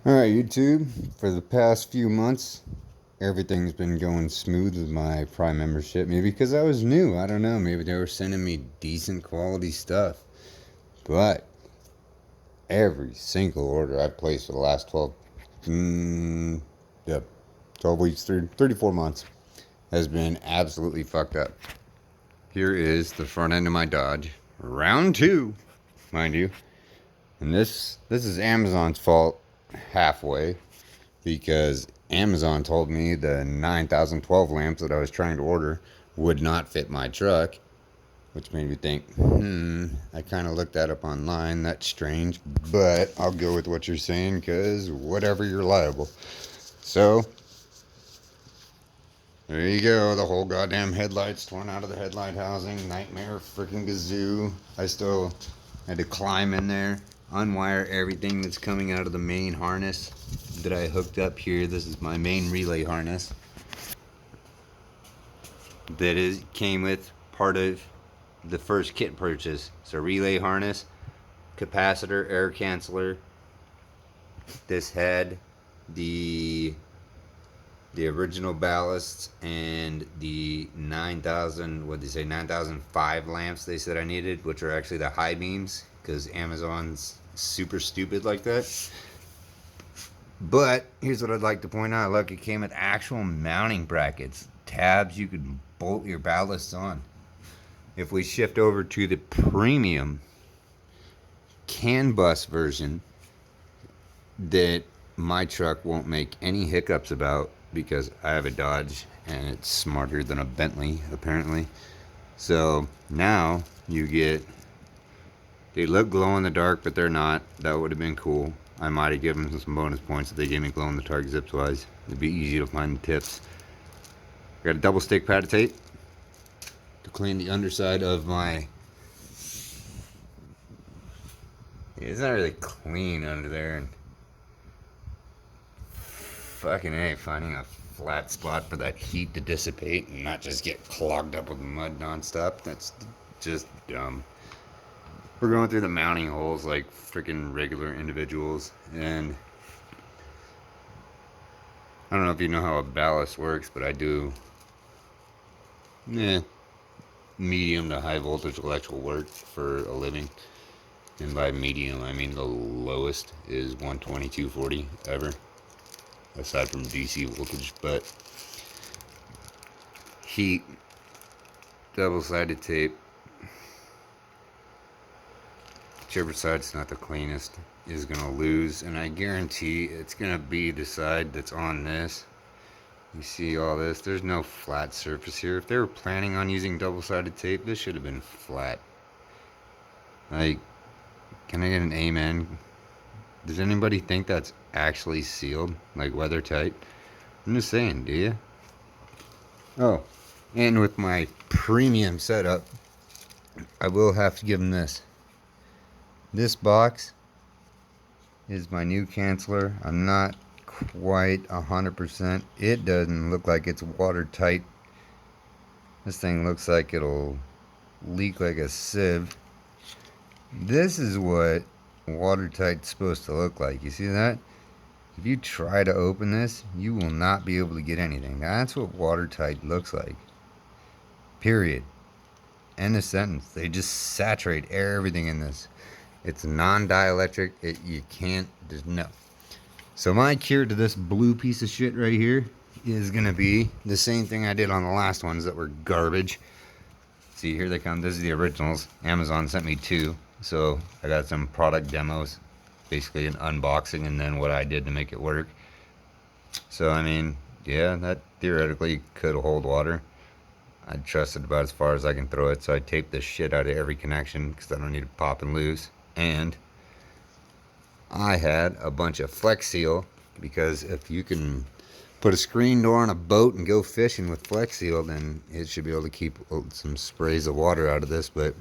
Alright, YouTube, for the past few months, everything's been going smooth with my Prime membership. Maybe because I was new, I don't know. Maybe they were sending me decent quality stuff. But every single order I've placed for the last 12, yep, 12 weeks, 34 months has been absolutely fucked up. Here is the front end of my Dodge, round two, mind you. And this is Amazon's fault halfway, because Amazon told me the 9012 lamps that I was trying to order would not fit my truck, which made me think, I kind of looked that up online. That's strange, but I'll go with what you're saying because whatever, you're liable. So, there you go. The whole goddamn headlights torn out of the headlight housing. Nightmare freaking gazoo. I still had to climb in there, unwire everything that's coming out of the main harness that I hooked up here. This is my main relay harness that came with part of the first kit purchase. So relay harness, capacitor, air canceller. This had the original ballasts and the 9000, what did they say, 9005 lamps they said I needed, which are actually the high beams, because Amazon's super stupid like that. But here's what I'd like to point out. Look, it came with actual mounting brackets, tabs you could bolt your ballasts on. If we shift over to the premium CAN bus version that my truck won't make any hiccups about, because I have a Dodge and it's smarter than a Bentley apparently. So now you get, they look glow in the dark, but they're not. That would have been cool. I might have given them some bonus points if they gave me glow in the dark zips wise. It'd be easy to find the tips. Got a double stick pad of tape to clean the underside of my, it's not really clean under there, and fucking A, finding a flat spot for that heat to dissipate and not just get clogged up with mud nonstop. That's just dumb. We're going through the mounting holes like freaking regular individuals, and I don't know if you know how a ballast works, but I do. Medium to high voltage electrical work for a living. And by medium, I mean the lowest is 12240 ever, aside from DC voltage. But heat, double-sided tape, whichever side's not the cleanest is gonna lose, and I guarantee it's gonna be the side that's on this. You see all this? There's no flat surface here. If they were planning on using double-sided tape, this should have been flat. Like, can I get an amen? Does anybody think that's actually sealed, like weather tight? I'm just saying, do you? Oh, and with my premium setup, I will have to give them this. This box is my new canceller. I'm not quite 100%. It doesn't look like it's watertight. This thing looks like it'll leak like a sieve. This is what watertight's supposed to look like. You see that? If you try to open this, you will not be able to get anything. That's what watertight looks like. Period. End of sentence. They just saturate everything in this. It's non-dielectric. You can't, there's no. So my cure to this blue piece of shit right here is going to be the same thing I did on the last ones that were garbage. See, here they come. This is the originals. Amazon sent me two. So I got some product demos, basically an unboxing, and then what I did to make it work. So, I mean, yeah, that theoretically could hold water. I trust it about as far as I can throw it. So I taped the shit out of every connection because I don't need to pop and loose. And I had a bunch of Flex Seal, because if you can put a screen door on a boat and go fishing with Flex Seal, then it should be able to keep some sprays of water out of this. But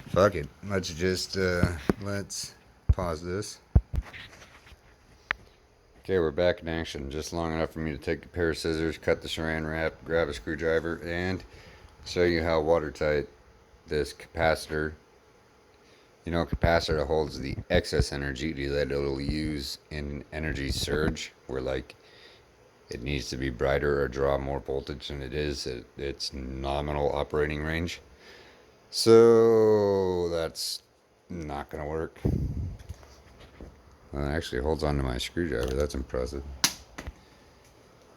fuck it, let's just let's pause this. Okay, we're back in action. Just long enough for me to take a pair of scissors, cut the saran wrap, grab a screwdriver, and show you how watertight this capacitor You know, a capacitor holds the excess energy that it'll use in an energy surge, where like it needs to be brighter or draw more voltage than it is at its nominal operating range. So that's not gonna work. Well, it actually holds on to my screwdriver. That's impressive.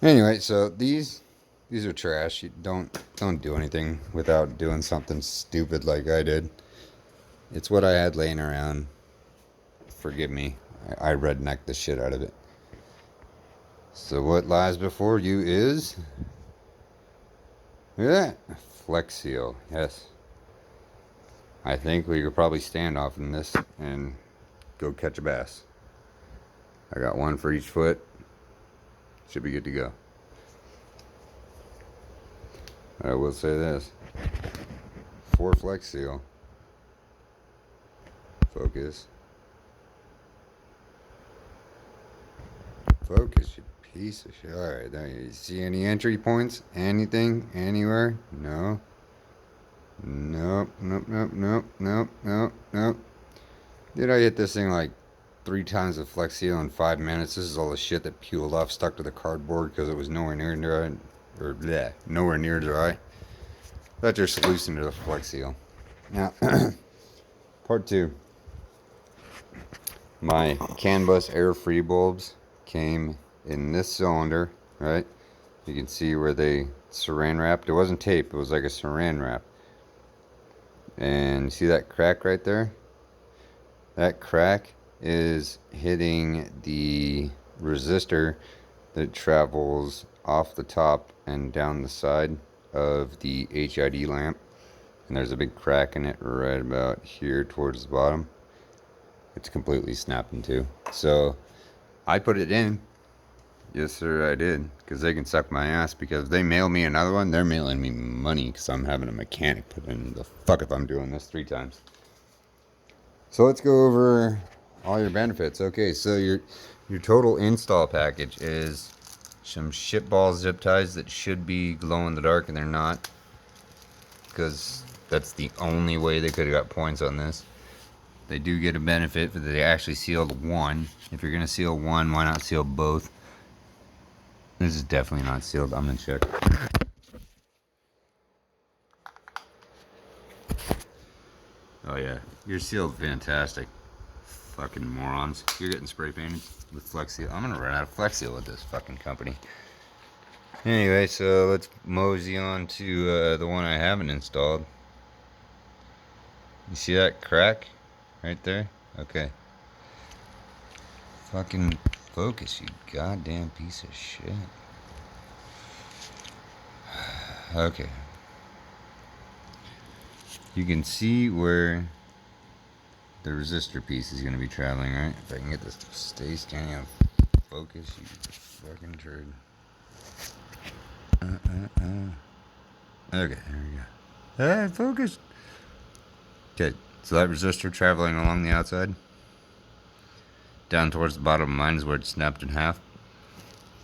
Anyway, so these are trash. You don't do anything without doing something stupid like I did. It's what I had laying around. Forgive me. I rednecked the shit out of it. So what lies before you is, look at that, Flex Seal. Yes, I think we could probably stand off in this and go catch a bass. I got one for each foot. Should be good to go. I will say this: for Flex Seal, focus, focus, you piece of shit. All right, there you see any entry points? Anything? Anywhere? No. Nope, nope, nope, nope, nope, nope, nope. Did I hit this thing like 3 times with Flex Seal in 5 minutes? This is all the shit that peeled off, stuck to the cardboard because it was nowhere near dry, or bleh, nowhere near dry. That's your solution to the Flex Seal. Now, part 2. My CAN bus air free bulbs came in this cylinder, right? You can see where they saran wrapped. It wasn't tape, it was like a saran wrap. And see that crack right there? That crack is hitting the resistor that travels off the top and down the side of the HID lamp. And there's a big crack in it right about here towards the bottom. It's completely snapped in two. So I put it in. Yes, sir, I did. Because they can suck my ass. Because if they mail me another one, they're mailing me money. Because I'm having a mechanic put in. The fuck if I'm doing this 3 times. So let's go over all your benefits. Okay, so your total install package is some shitball zip ties that should be glow in the dark, and they're not. Because that's the only way they could have got points on this. They do get a benefit for that they actually sealed one. If you're going to seal one, why not seal both? This is definitely not sealed. I'm going to check. Oh yeah, you're sealed fantastic. Fucking morons. You're getting spray painted with Flex Seal. I'm going to run out of Flex Seal with this fucking company. Anyway, so let's mosey on to the one I haven't installed. You see that crack right there? Okay. Fucking focus, you goddamn piece of shit. Okay. You can see where the resistor piece is going to be traveling, right? If I can get this to stay standing on focus, you fucking turd. Okay, there we go. Hey, focus. Okay, so that resistor traveling along the outside, down towards the bottom of mine is where it snapped in half.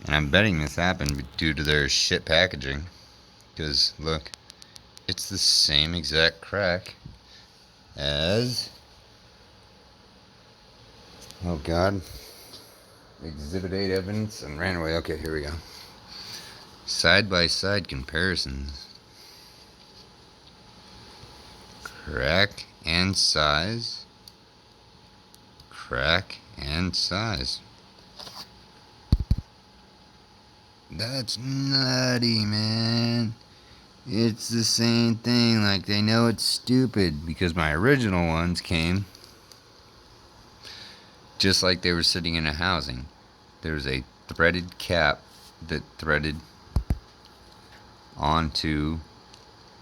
And I'm betting this happened due to their shit packaging. Because, look, it's the same exact crack as, oh god, Exhibit 8 evidence and ran away. Okay, here we go. Side by side comparisons. Crack and size. Crack and size. That's nutty, man. It's the same thing. Like, they know it's stupid because my original ones came just like they were sitting in a housing. There's a threaded cap that threaded onto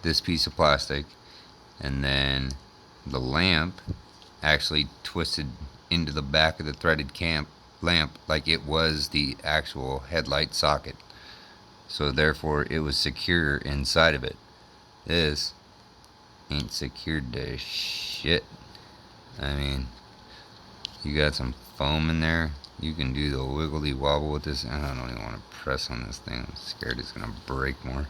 this piece of plastic, and then the lamp actually twisted into the back of the threaded lamp like it was the actual headlight socket. So therefore it was secure inside of it. This ain't secured to shit. I mean, you got some foam in there. You can do the wiggly wobble with this. I don't even want to press on this thing. I'm scared it's gonna break more.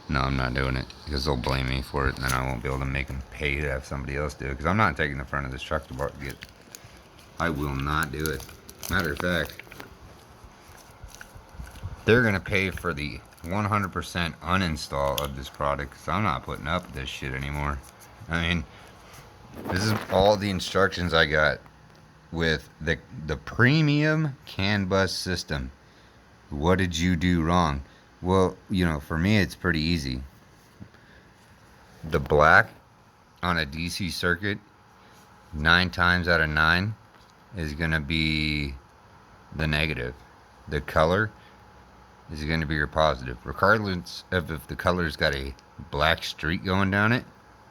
No, I'm not doing it because they'll blame me for it, and then I won't be able to make them pay to have somebody else do it. Because I'm not taking the front of this truck to get. I will not do it. Matter of fact, they're gonna pay for the 100% uninstall of this product because I'm not putting up with this shit anymore. I mean, this is all the instructions I got with the premium CAN bus system. What did you do wrong? Well, you know, for me, it's pretty easy. The black on a DC circuit, 9 times out of 9, is going to be the negative. The color is going to be your positive. Regardless of if the color's got a black streak going down it,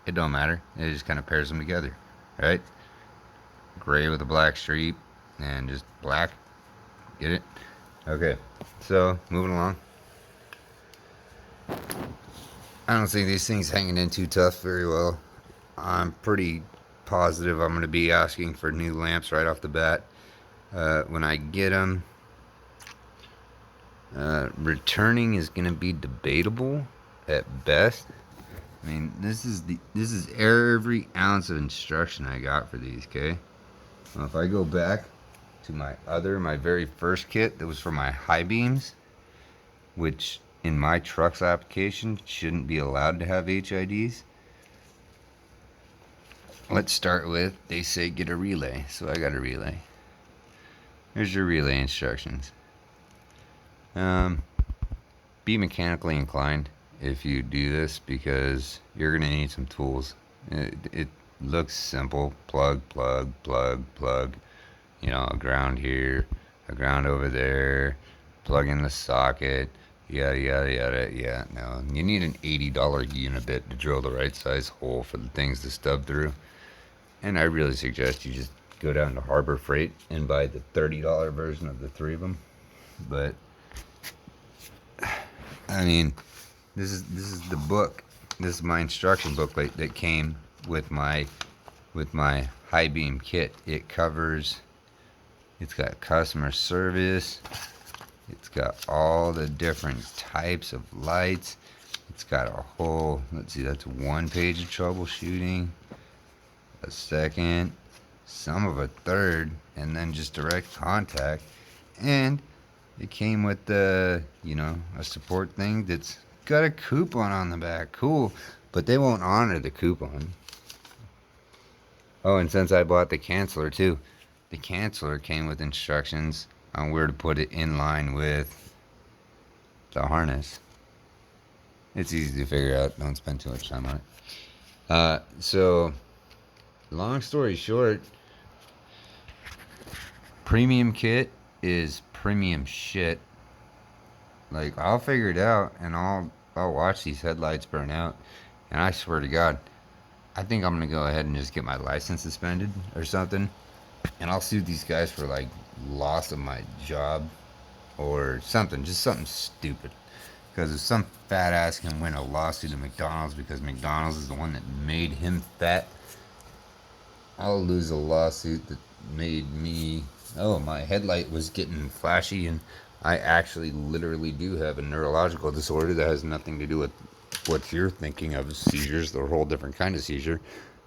it don't matter. It just kind of pairs them together, right? Gray with a black streak and just black. Get it? Okay, so moving along. I don't see these things hanging in too tough very well. I'm pretty positive I'm going to be asking for new lamps right off the bat. When I get them, returning is going to be debatable at best. I mean, this is every ounce of instruction I got for these. Okay, well, if I go back to my very first kit that was for my high beams, which in my truck's application shouldn't be allowed to have HIDs. Let's start with, they say get a relay, so I got a relay. Here's your relay instructions. Be mechanically inclined if you do this because you're gonna need some tools. It looks simple: plug, plug, plug, plug. You know, a ground here, a ground over there. Plug in the socket. Yada yada yada. Yeah, no, you need an $80 unibit to drill the right size hole for the things to stub through. And I really suggest you just go down to Harbor Freight and buy the $30 version of the 3 of them. But I mean, this is the book. This is my instruction booklet that came with my high beam kit. It covers. It's got customer service. It's got all the different types of lights. It's got a whole. Let's see. That's 1 page of troubleshooting. A second, some of a third, and then just direct contact. And it came with the, you know, a support thing that's got a coupon on the back. Cool, but they won't honor the coupon. Oh, and since I bought the canceller too, the canceller came with instructions on where to put it in line with the harness. It's easy to figure out. Don't spend too much time on it. So long story short, premium kit is premium shit. Like, I'll figure it out and I'll watch these headlights burn out, and I swear to God, I think I'm gonna go ahead and just get my license suspended or something, and I'll sue these guys for like loss of my job or something, just something stupid. Because if some fat ass can win a lawsuit at McDonald's because McDonald's is the one that made him fat, I'll lose a lawsuit that made me, oh, my headlight was getting flashy, and I actually literally do have a neurological disorder that has nothing to do with what you're thinking of as seizures. They're a whole different kind of seizure.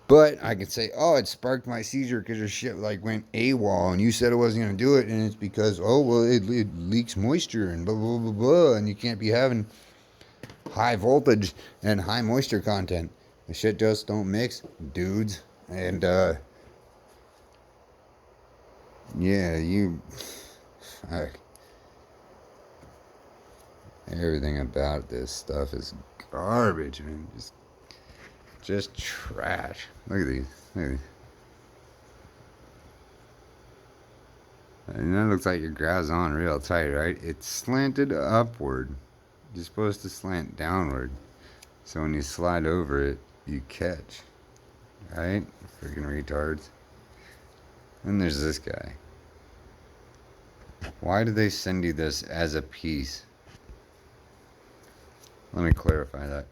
But I could say, oh, it sparked my seizure because your shit like went AWOL and you said it wasn't going to do it, and it's because, oh, well, it leaks moisture and blah, blah, blah, blah, and you can't be having high voltage and high moisture content. The shit just don't mix, dudes. And, yeah, you, fuck. Everything about this stuff is garbage, man. Just trash. Look at these. Look at these. And that looks like your grab's on real tight, right? It's slanted upward. You're supposed to slant downward. So when you slide over it, you catch. Right? Freaking retards. Then there's this guy. Why do they send you this as a piece? Let me clarify that.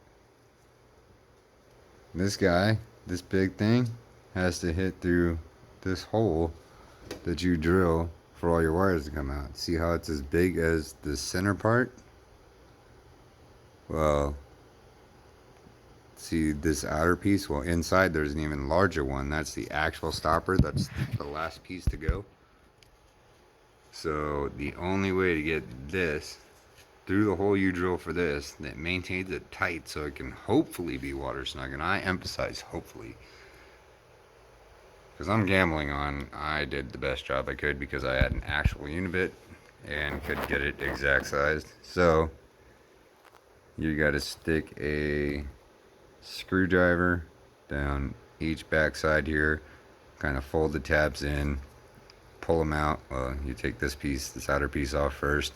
This guy, this big thing, has to hit through this hole that you drill for all your wires to come out. See how it's as big as the center part? Well, See this outer piece? Well, inside there's an even larger one. That's the actual stopper. That's the last piece to go. So the only way to get this through the hole you drill for this that maintains it tight so it can hopefully be water snug, and I emphasize hopefully, because I'm gambling on I did the best job I could because I had an actual Unibit and could get it exact sized. So you got to stick a screwdriver down each backside here, kind of fold the tabs in, pull them out. Well, you take this piece, this outer piece off first,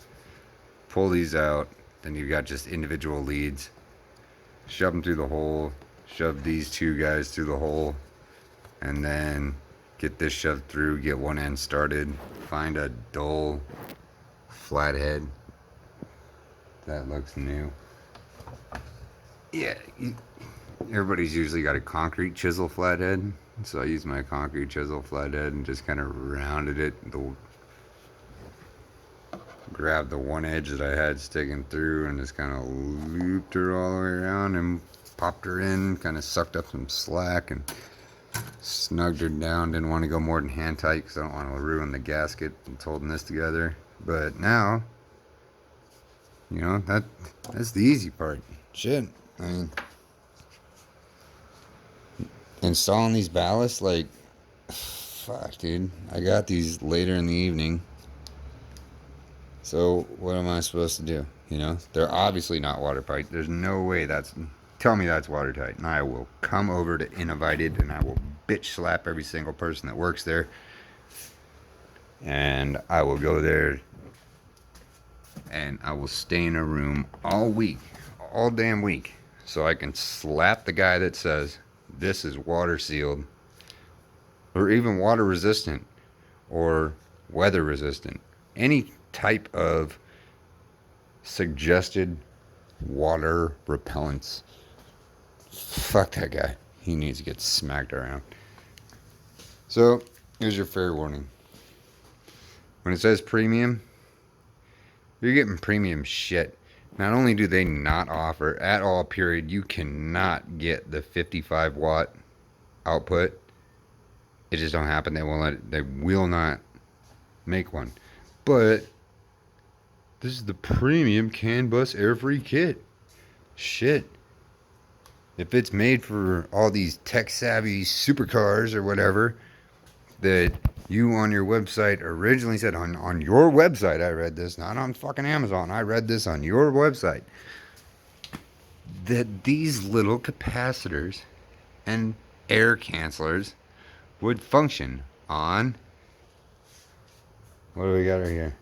pull these out, then you've got just individual leads, shove them through the hole, shove these two guys through the hole, and then get this shoved through, get one end started, find a dull flathead that looks new. Yeah, everybody's usually got a concrete chisel flathead, so I used my concrete chisel flathead and just kind of rounded it, grabbed the one edge that I had sticking through and just kind of looped her all the way around and popped her in, kind of sucked up some slack and snugged her down. Didn't want to go more than hand tight because I don't want to ruin the gasket that's holding this together. But now, you know, that's the easy part. Shit, I mean, installing these ballasts, like, fuck, dude. I got these later in the evening. So what am I supposed to do? You know, they're obviously not watertight. There's no way tell me that's watertight, and I will come over to Innovited and I will bitch slap every single person that works there. And I will go there and I will stay in a room all week, all damn week, so I can slap the guy that says this is water sealed or even water resistant or weather resistant. Any type of suggested water repellents. Fuck that guy. He needs to get smacked around. So, here's your fair warning. When it says premium, you're getting premium shit. Not only do they not offer at all, period, you cannot get the 55 watt output. It just don't happen. They will not make one. But this is the premium CAN bus air free kit. Shit. If it's made for all these tech savvy supercars or whatever that you on your website originally said, on your website, I read this, not on fucking Amazon, I read this on your website, that these little capacitors and air cancelers would function on, what do we got right here?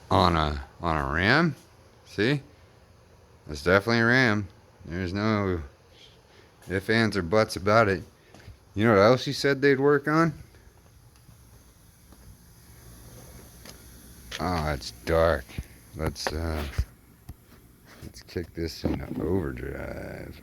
On a RAM. See? It's definitely a RAM. There's no ifs, ands, or buts about it. You know what else he said they'd work on? Oh, it's dark. Let's kick this into overdrive.